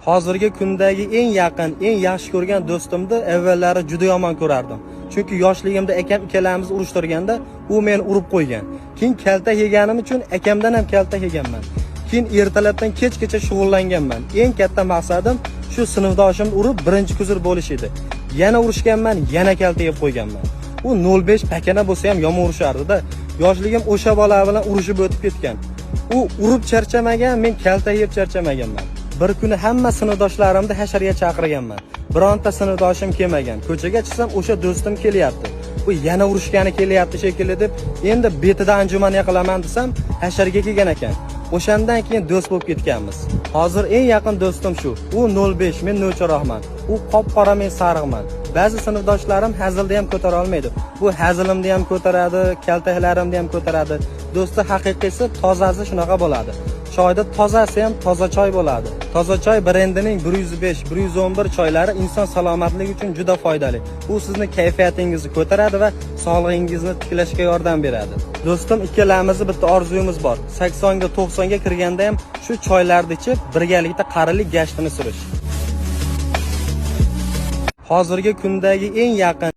Hozirgi kundagi eng yaqin, eng yaxshi ko'rgan do'stimni avvallari juda yomon ko'rardim. Chunki yoshligimda akam ikkalamiz urushtirganda, u meni urib qo'ygan. Keyin kalta yeganim uchun akamdan ham kalta yeganman. Keyin ertalabdan kechgacha shug'ullanganman. Eng katta maqsadim shu sinfdoshimni urib birinchi kuzir bo'lish edi. Yana urishganman, yana kalta yeb qo'yganman. U 05 pakana bo'lsa ham yomon urishardi-da. Yoshligim o'sha bola bilan urushib o'tib ketgan. U urib charchamagan, men kalta yeb charchamaganman. Bir kuni hamma sinfdoshlarimni hasharga chaqirganman. Bironta sinfdoshim kelmagan. Ko'chaga chiqsam o'sha do'stim kelyapti. U yana urushgani kelyapti shekilli deb, endi betida anjuman qilaman desam, hasharga kelgan ekan. O'shandan keyin do'st bo'lib ketganmiz. Hozir eng yaqin do'stim shu. U 05, men No'charoqman. U qop-qora, men sariqman. Ba'zi sinfdoshlarim hazilda ham ko'tara olmaydi. Bu hazilimni ham ko'taradi, kaltaklarimni ham ko'taradi. Do'sti haqiqiysi tozasi shunaqa bo'ladi. Choyda tozasi ham toza choy bo'ladi. Toza choy brendining 105, 111 choylari inson salomatligi uchun juda foydali. U sizni kayfiyatingizni ko'taradi va sog'lig'ingizni tiklashga yordam beradi. Do'stim ikkalamizni bitta orzuyimiz bor. 80 ga 90 ga kirganda ham shu choylarni ichib, birgalikda qarilik gashtini surish. Hozirgi kundagi eng yaqin